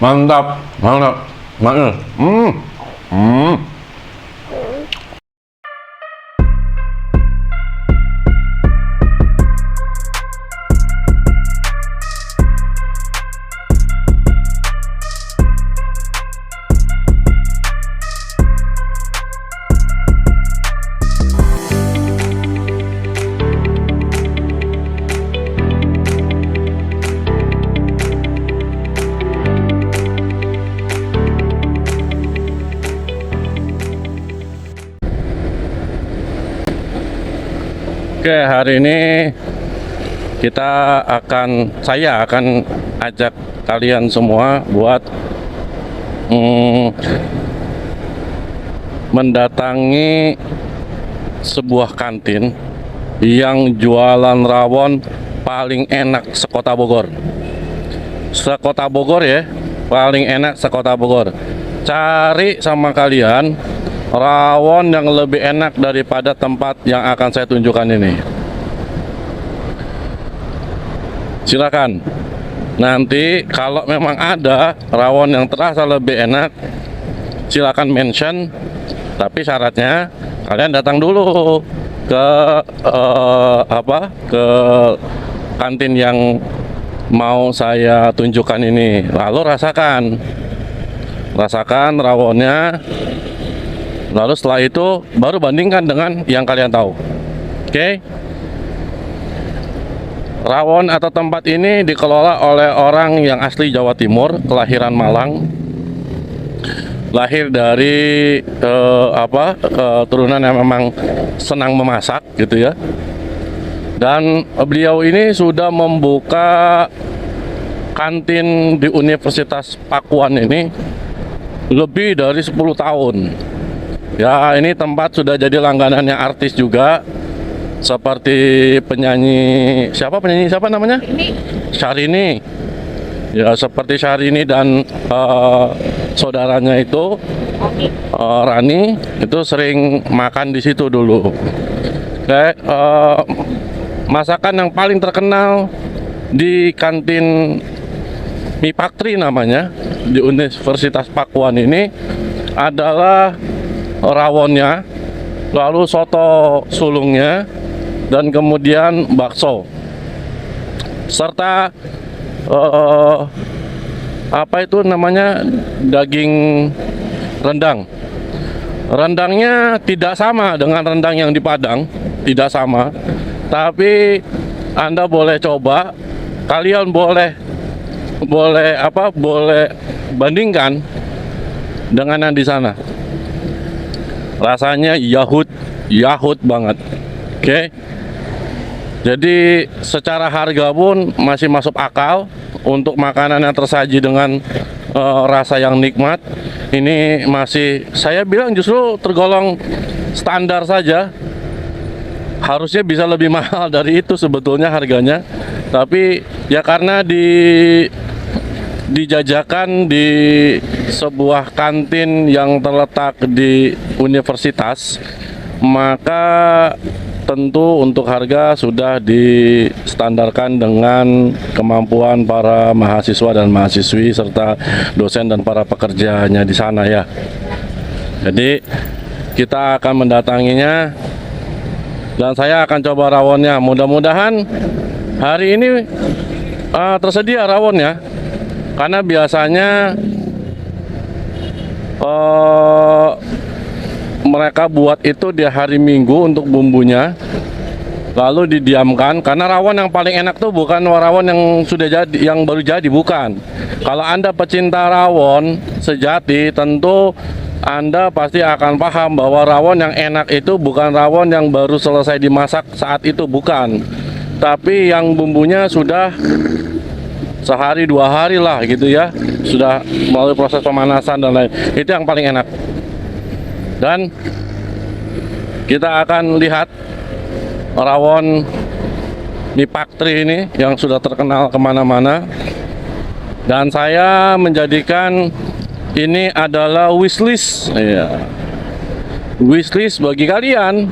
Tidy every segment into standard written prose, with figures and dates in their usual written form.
Mantap, mantap, mantap. Oke, hari ini saya akan ajak kalian semua buat mendatangi sebuah kantin yang jualan rawon paling enak sekota Bogor. Sekota Bogor ya, paling enak sekota Bogor. Cari sama kalian rawon yang lebih enak daripada tempat yang akan saya tunjukkan ini. Silakan. Nanti kalau memang ada rawon yang terasa lebih enak, silakan mention. Tapi syaratnya kalian datang dulu ke ke kantin yang mau saya tunjukkan ini. Lalu rasakan rawonnya. Lalu setelah itu baru bandingkan dengan yang kalian tahu. Oke. Rawon atau tempat ini dikelola oleh orang yang asli Jawa Timur, kelahiran Malang. Lahir dari keturunan yang memang senang memasak gitu ya. Dan beliau ini sudah membuka kantin di Universitas Pakuan ini lebih dari 10 tahun. Ya, ini tempat sudah jadi langganannya artis juga, seperti penyanyi siapa namanya? Syahrini. Ya, seperti Syahrini dan saudaranya itu Rani itu sering makan di situ dulu. Oke, masakan yang paling terkenal di kantin Mi Paktri namanya di Universitas Pakuan ini adalah rawonnya, lalu soto sulungnya, dan kemudian bakso, serta daging rendang. Rendangnya tidak sama dengan rendang yang di Padang, tidak sama. Tapi Anda boleh coba, kalian boleh bandingkan dengan yang di sana. Rasanya yahut banget. Oke. Jadi secara harga pun masih masuk akal untuk makanan yang tersaji dengan rasa yang nikmat. Ini masih, saya bilang justru tergolong standar saja. Harusnya bisa lebih mahal dari itu sebetulnya harganya. Tapi ya karena dijajakan di sebuah kantin yang terletak di universitas, maka tentu untuk harga sudah distandarkan dengan kemampuan para mahasiswa dan mahasiswi serta dosen dan para pekerjanya di sana ya. Jadi kita akan mendatanginya dan saya akan coba rawonnya. Mudah-mudahan hari ini tersedia rawonnya. Karena biasanya mereka buat itu di hari Minggu untuk bumbunya, lalu didiamkan. Karena rawon yang paling enak tuh bukan rawon yang sudah jadi, yang baru jadi, bukan. Kalau Anda pecinta rawon sejati, tentu Anda pasti akan paham bahwa rawon yang enak itu bukan rawon yang baru selesai dimasak saat itu, bukan. Tapi yang bumbunya sudah sehari 2 hari lah gitu ya, sudah melalui proses pemanasan dan lain. Itu yang paling enak. Dan kita akan lihat rawon Mi Paktri ini yang sudah terkenal kemana-mana. Dan saya menjadikan ini adalah wishlist ya. Wishlist bagi kalian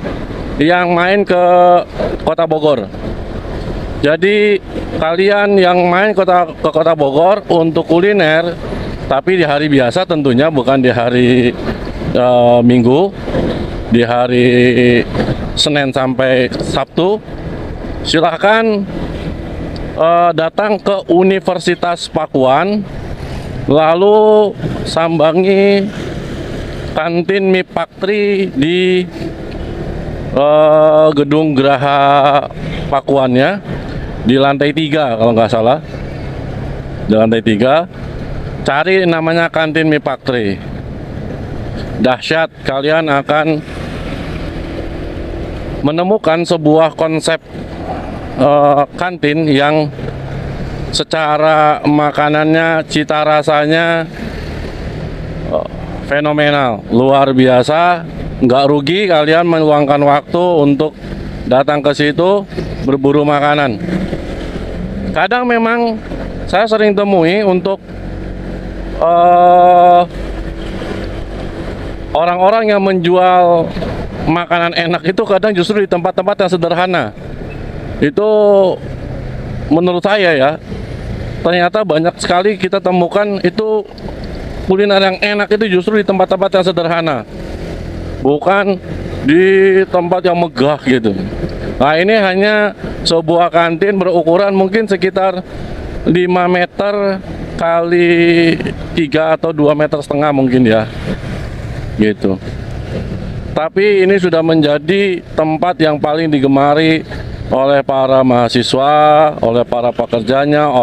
yang main ke Kota Bogor. Jadi kalian yang main ke Kota Bogor untuk kuliner, Tapi di hari biasa tentunya, bukan di hari Minggu, di hari Senin sampai Sabtu, silakan datang ke Universitas Pakuan, lalu sambangi kantin Mipaktri di gedung Geraha Pakuannya di lantai 3 kalau nggak salah. Di lantai 3 cari namanya kantin Mipaktri. Dahsyat, kalian akan menemukan sebuah konsep kantin yang secara makanannya, cita rasanya fenomenal, luar biasa. Nggak rugi kalian meluangkan waktu untuk datang ke situ berburu makanan. Kadang memang saya sering temui untuk orang-orang yang menjual makanan enak itu kadang justru di tempat-tempat yang sederhana. Itu menurut saya ya, ternyata banyak sekali kita temukan itu kuliner yang enak itu justru di tempat-tempat yang sederhana, bukan di tempat yang megah gitu. Nah, ini hanya sebuah kantin berukuran mungkin sekitar 5 meter kali 3 atau 2,5 meter mungkin ya, gitu. Tapi ini sudah menjadi tempat yang paling digemari oleh para mahasiswa, oleh para pekerjanya,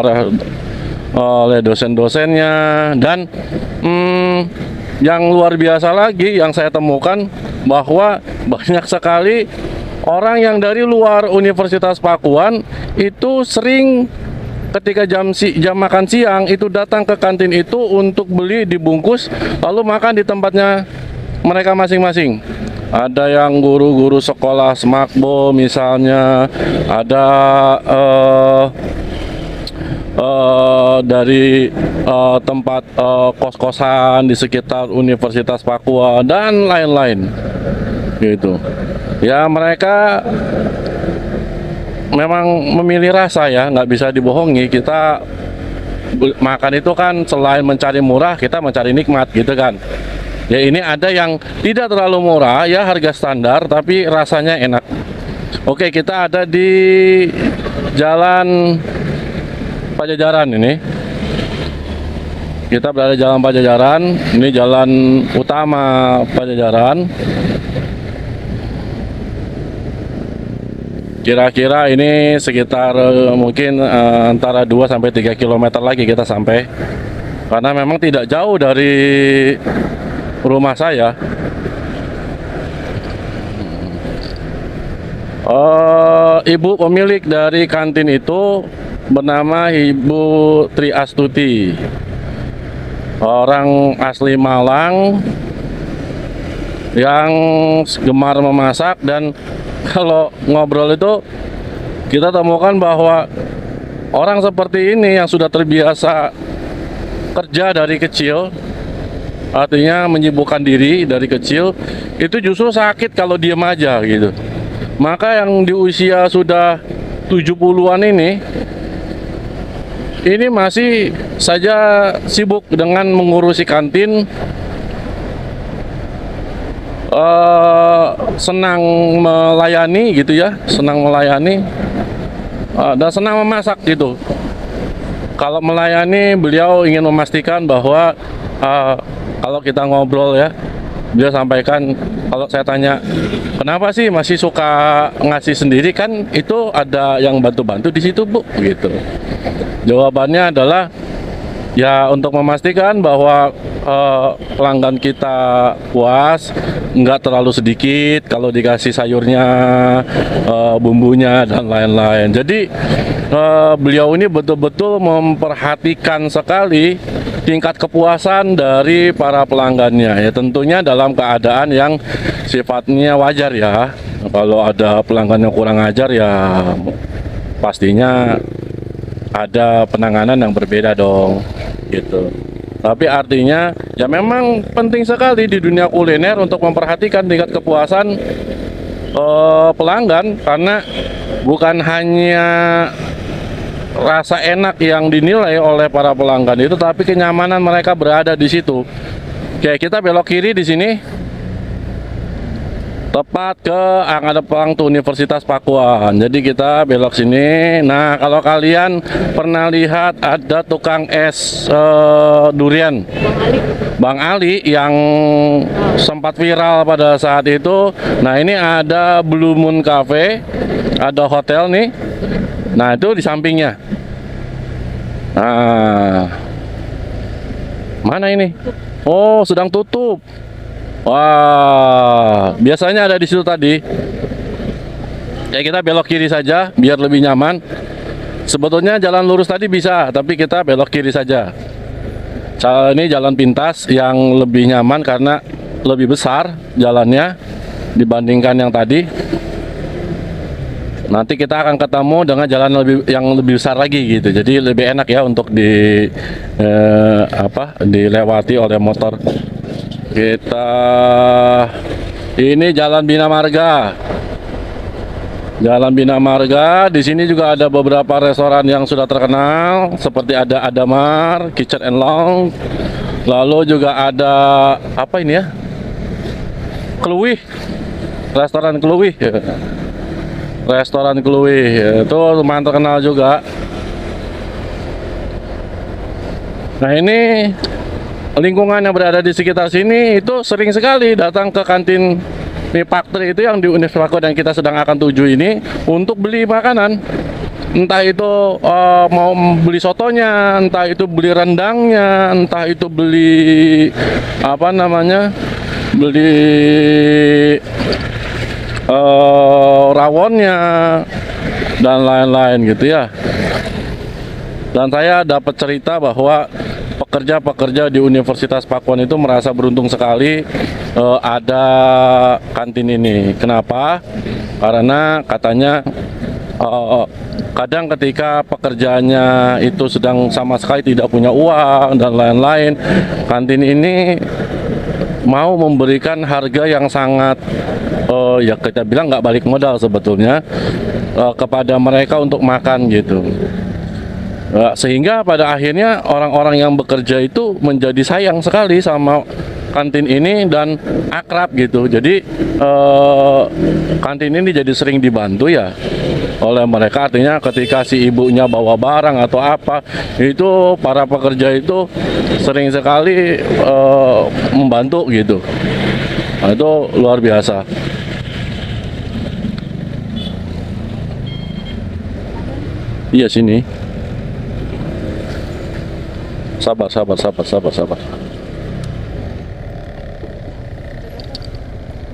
oleh dosen-dosennya. Dan yang luar biasa lagi yang saya temukan, bahwa banyak sekali orang yang dari luar Universitas Pakuan itu sering ketika jam makan siang itu datang ke kantin itu untuk beli dibungkus lalu makan di tempatnya mereka masing-masing. Ada yang guru-guru sekolah Smakbo misalnya, ada dari tempat kos-kosan di sekitar Universitas Papua dan lain-lain, gitu. Ya, mereka memang memilih rasa ya, nggak bisa dibohongi. Kita makan itu kan selain mencari murah, kita mencari nikmat, gitu kan. Ya, ini ada yang tidak terlalu murah ya, harga standar tapi rasanya enak. Oke, kita ada di Jalan Pajajaran ini. Kita berada di Jalan Pajajaran. Ini jalan utama Pajajaran. Kira-kira ini sekitar mungkin antara 2 sampai 3 km lagi kita sampai. Karena memang tidak jauh dari rumah saya. Ibu pemilik dari kantin itu bernama Ibu Tri Astuti, orang asli Malang yang gemar memasak. Dan kalau ngobrol itu kita temukan bahwa orang seperti ini yang sudah terbiasa kerja dari kecil, artinya menyibukkan diri dari kecil, itu justru sakit kalau diam aja gitu. Maka yang di usia sudah 70-an ini masih saja sibuk dengan mengurusi kantin, senang melayani gitu ya, senang melayani dan senang memasak gitu. Kalau melayani, beliau ingin memastikan bahwa kalau kita ngobrol ya, beliau sampaikan, kalau saya tanya kenapa sih masih suka ngasih sendiri, kan itu ada yang bantu-bantu di situ Bu, gitu. Jawabannya adalah ya untuk memastikan bahwa pelanggan kita puas, nggak terlalu sedikit kalau dikasih sayurnya, bumbunya dan lain-lain. Jadi beliau ini betul-betul memperhatikan sekali tingkat kepuasan dari para pelanggannya. Ya tentunya dalam keadaan yang sifatnya wajar ya. Kalau ada pelanggan yang kurang ajar ya pastinya ada penanganan yang berbeda dong, gitu. Tapi artinya ya memang penting sekali di dunia kuliner untuk memperhatikan tingkat kepuasan pelanggan, karena bukan hanya rasa enak yang dinilai oleh para pelanggan itu, tapi kenyamanan mereka berada di situ. Oke, kita belok kiri di sini, tepat ke angka depan tuh Universitas Pakuan. Jadi kita belok sini. Nah, kalau kalian pernah lihat ada tukang es durian Bang Ali yang sempat viral pada saat itu. Nah, ini ada Blue Moon Cafe, ada hotel nih. Nah, itu di sampingnya. Nah, mana ini? Oh, sedang tutup. Wah, biasanya ada di situ tadi. Ya, kita belok kiri saja biar lebih nyaman. Sebetulnya jalan lurus tadi bisa, tapi kita belok kiri saja. Ini jalan pintas yang lebih nyaman karena lebih besar jalannya dibandingkan yang tadi. Nanti kita akan ketemu dengan jalan yang lebih besar lagi gitu. Jadi lebih enak ya untuk dilewati oleh motor. Kita ini Jalan Bina Marga. Jalan Bina Marga. Di sini juga ada beberapa restoran yang sudah terkenal seperti ada Adamar, Kitchen and Lounge. Lalu juga ada apa ini ya? Kluwih. Restoran Kluwih. Restoran Kluwih itu lumayan terkenal juga. Nah, ini lingkungan yang berada di sekitar sini itu sering sekali datang ke kantin mie factory itu yang di Universitas Pakuan yang kita sedang akan tuju ini untuk beli makanan. Entah itu mau beli sotonya, entah itu beli rendangnya, entah itu beli beli rawonnya dan lain-lain gitu ya. Dan saya dapat cerita bahwa pekerja-pekerja di Universitas Pakuan itu merasa beruntung sekali ada kantin ini. Kenapa? Karena katanya kadang ketika pekerjaannya itu sedang sama sekali tidak punya uang dan lain-lain, kantin ini mau memberikan harga yang sangat ya kita bilang nggak balik modal sebetulnya kepada mereka untuk makan gitu. Sehingga pada akhirnya orang-orang yang bekerja itu menjadi sayang sekali sama kantin ini dan akrab gitu. Jadi kantin ini jadi sering dibantu ya oleh mereka. Artinya ketika si ibunya bawa barang atau apa, itu para pekerja itu sering sekali membantu gitu. Nah, itu luar biasa. Iya, sini. Sabar.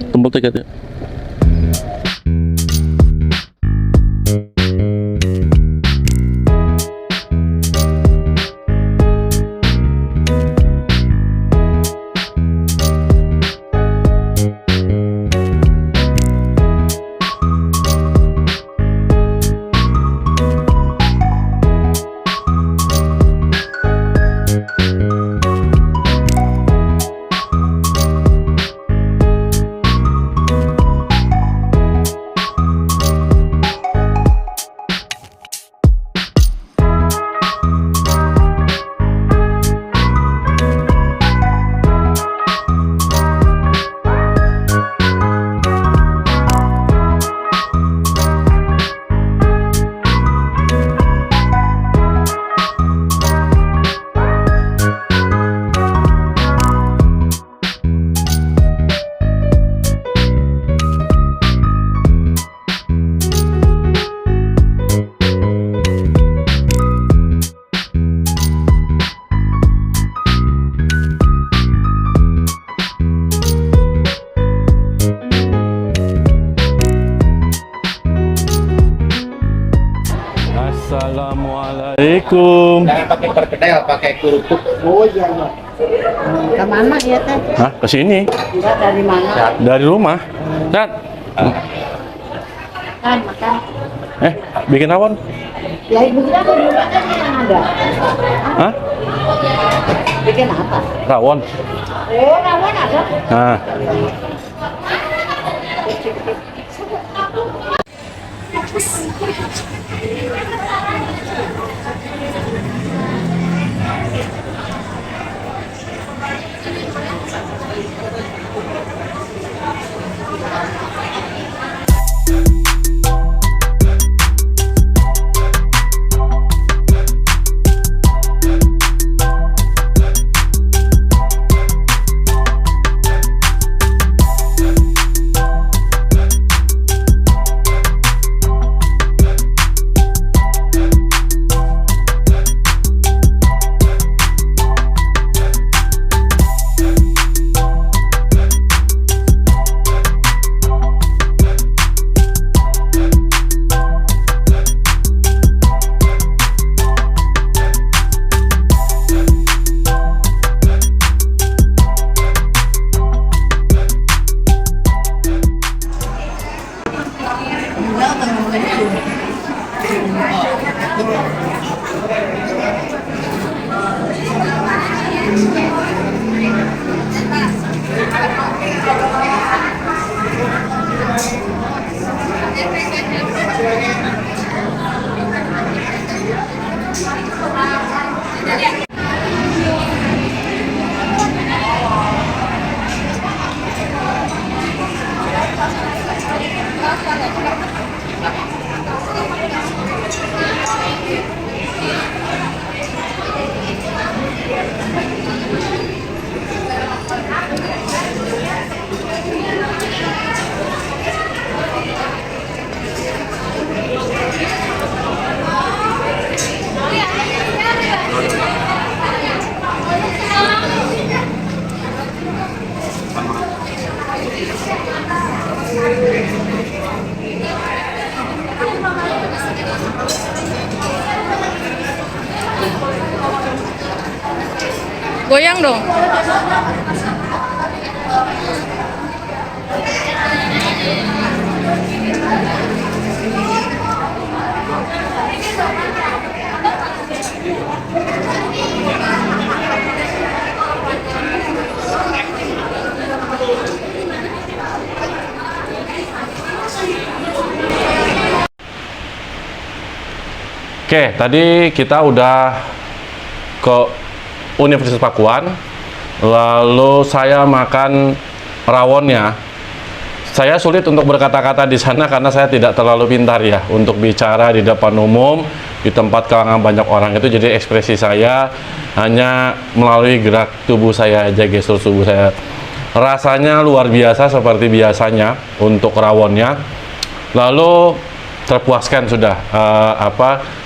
Tembok tiketnya. Assalamualaikum. Jangan pakai perkedel, pakai kerupuk. Oh iya. Kemana ya teh? Hah, ke sini. Enggak, dari mana? Dari rumah. Dan Makan. bikin rawon. Ya ibu kita kan juga kan yang ada. Hah? Bikin apa? Rawon. Oh, rawon ada. Nah. Goyang dong. Oke, tadi kita udah ke Universitas Pakuan, lalu saya makan rawonnya. Saya sulit untuk berkata-kata di sana karena saya tidak terlalu pintar ya untuk bicara di depan umum, di tempat kalangan banyak orang itu. Jadi ekspresi saya hanya melalui gerak tubuh saya aja, gestur tubuh saya. Rasanya luar biasa seperti biasanya untuk rawonnya. Lalu terpuaskan sudah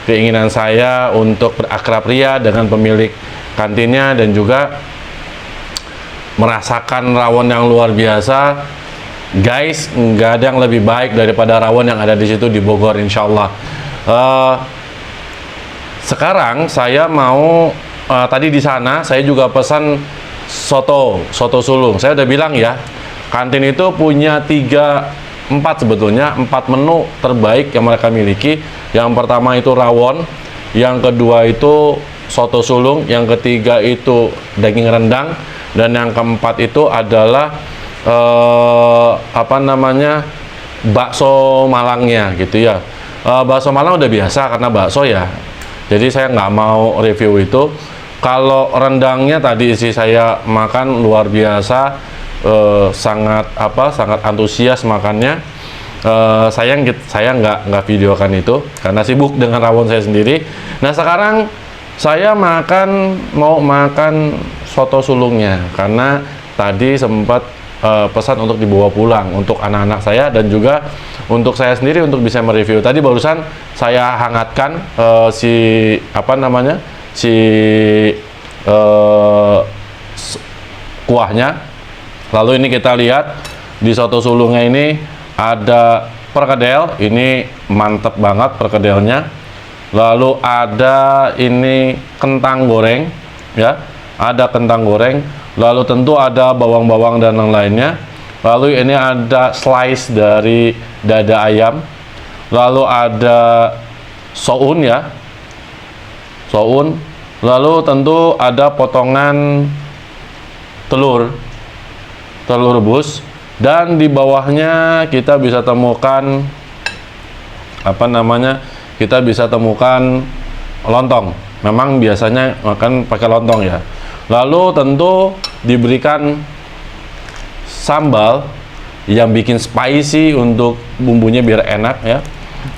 keinginan saya untuk berakrab ria dengan pemilik kantinnya dan juga merasakan rawon yang luar biasa. Guys, nggak ada yang lebih baik daripada rawon yang ada di situ di Bogor, insya Allah. Sekarang saya mau tadi di sana saya juga pesan soto sulung. Saya udah bilang ya, kantin itu punya 4 sebetulnya 4 menu terbaik yang mereka miliki. Yang pertama itu rawon, yang kedua itu soto sulung, yang ketiga itu daging rendang, dan yang keempat itu adalah bakso Malangnya gitu ya. Bakso Malang udah biasa karena bakso ya, jadi saya nggak mau review itu. Kalau rendangnya tadi istri saya makan luar biasa, sangat antusias makannya. Saya nggak videokan itu karena sibuk dengan rawon saya sendiri. Nah sekarang saya mau makan soto sulungnya karena tadi sempat pesan untuk dibawa pulang untuk anak-anak saya dan juga untuk saya sendiri untuk bisa mereview. Tadi barusan saya hangatkan kuahnya. Lalu ini kita lihat di soto sulungnya ini ada perkedel, ini mantep banget perkedelnya. Lalu ada ini kentang goreng ya, ada kentang goreng. Lalu tentu ada bawang-bawang dan yang lainnya. Lalu ini ada slice dari dada ayam. Lalu ada soun ya, soun. Lalu tentu ada potongan telur rebus, dan di bawahnya kita bisa temukan lontong. Memang biasanya makan pakai lontong ya. Lalu tentu diberikan sambal yang bikin spicy untuk bumbunya biar enak ya.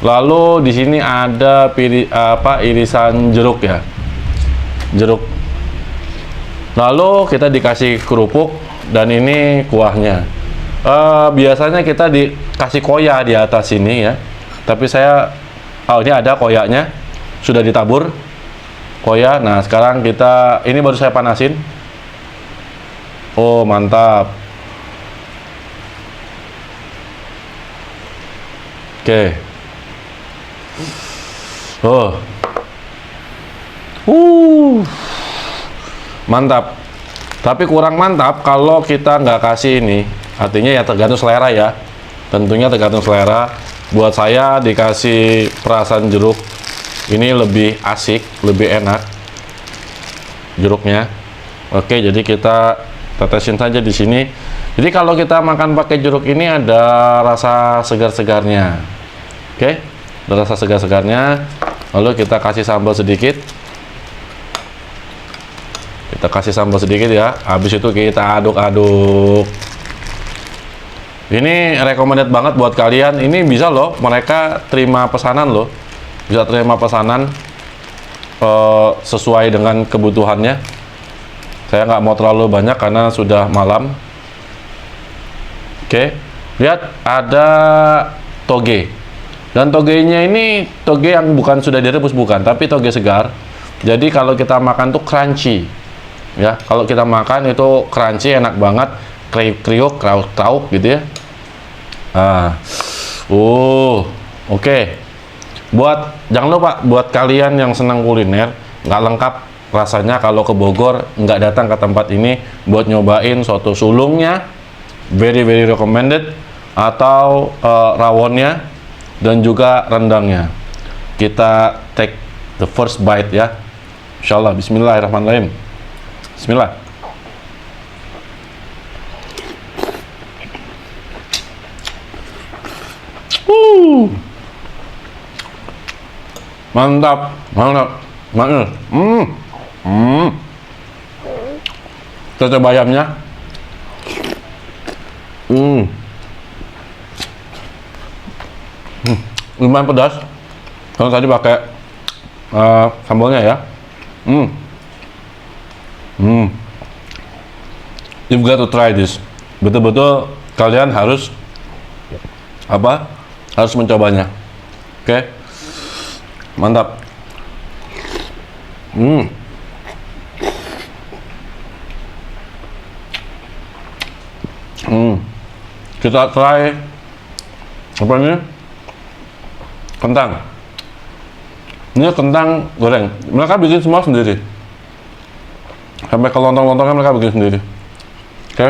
Lalu di sini ada irisan jeruk ya, jeruk. Lalu kita dikasih kerupuk dan ini kuahnya. Biasanya kita dikasih koya di atas ini ya, tapi saya ini ada koyanya, sudah ditabur koya. Nah sekarang ini baru saya panasin. Oh mantap. Oke. Mantap. Tapi kurang mantap kalau kita nggak kasih ini. Artinya ya tergantung selera ya. tentunya tergantung selera. Buat saya dikasih perasan jeruk ini lebih asik, lebih enak jeruknya. Oke, jadi kita tetesin saja di sini. Jadi kalau kita makan pakai jeruk ini ada rasa segar-segarnya. Oke, ada rasa segar-segarnya. Lalu kita kasih sambal sedikit. Kita kasih sambal sedikit ya. Habis itu kita aduk-aduk. Ini recommended banget buat kalian. Ini bisa loh, mereka terima pesanan loh. Bisa terima pesanan sesuai dengan kebutuhannya. Saya nggak mau terlalu banyak karena sudah malam. Oke, lihat ada toge. Dan togenya ini toge yang bukan sudah direbus, bukan, tapi toge segar. Jadi kalau kita makan tuh crunchy. Ya, kalau kita makan itu crunchy, enak banget, kriuk-kriuk, krauk-krauk gitu ya. Oke. Jangan lupa buat kalian yang senang kuliner, nggak lengkap rasanya kalau ke Bogor nggak datang ke tempat ini buat nyobain soto sulungnya, very recommended, atau rawonnya dan juga rendangnya. Kita take the first bite ya. Insyaallah. Bismillahirrahmanirrahim. Bismillah. Mantap. Kita coba ayamnya. Lumayan pedas. Kalau tadi pakai sambalnya ya. You've got to try this. Betul-betul kalian harus harus mencobanya. Oke. Mantap. Kita try apa ini? Kentang. Ini kentang goreng. Mereka bikin semua sendiri. Sampai ke lontong-lontongnya mereka bikin sendiri. Oke.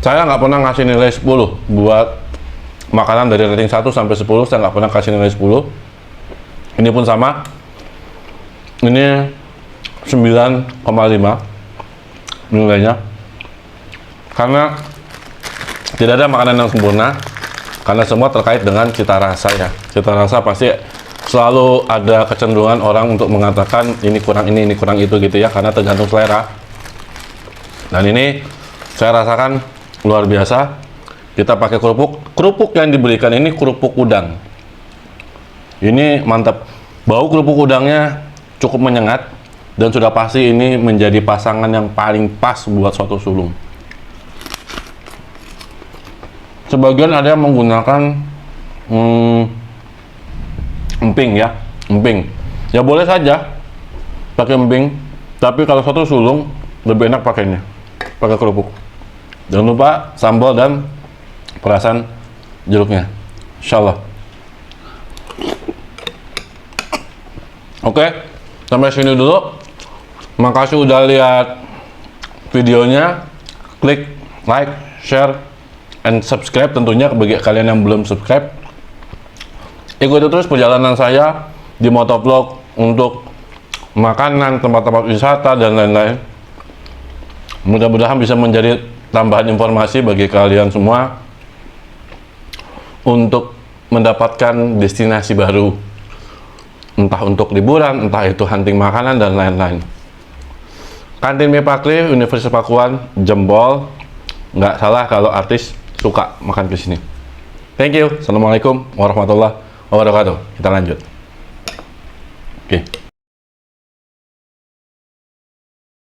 Saya nggak pernah ngasih nilai 10 buat makanan dari rating 1 sampai 10. Saya nggak pernah kasih nilai 10. Ini pun sama. Ini 9,5 nilainya. Karena tidak ada makanan yang sempurna. Karena semua terkait dengan cita rasa ya. Cita rasa pasti selalu ada kecenderungan orang untuk mengatakan ini kurang itu gitu ya. Karena tergantung selera. Dan ini saya rasakan luar biasa. Kita pakai kerupuk yang diberikan ini kerupuk udang. Ini mantap. Bau kerupuk udangnya cukup menyengat dan sudah pasti ini menjadi pasangan yang paling pas buat soto sulung. Sebagian ada yang menggunakan emping ya, emping. Ya boleh saja pakai emping, tapi kalau soto sulung lebih enak pakainya pakai kerupuk. Jangan lupa sambal dan perasan jeruknya, insyaallah. Oke, sampai sini dulu. Makasih udah lihat videonya. Klik like, share, and subscribe tentunya bagi kalian yang belum subscribe. Ikuti terus perjalanan saya di motovlog untuk makanan, tempat-tempat wisata, dan lain-lain. Mudah-mudahan bisa menjadi tambahan informasi bagi kalian semua untuk mendapatkan destinasi baru, entah untuk liburan, entah itu hunting makanan, dan lain-lain. Kantin Mie Pakri, Universitas Pakuan, jempol. Nggak salah kalau artis suka makan ke sini. Thank you. Assalamualaikum warahmatullahi wabarakatuh. Kita lanjut. Oke.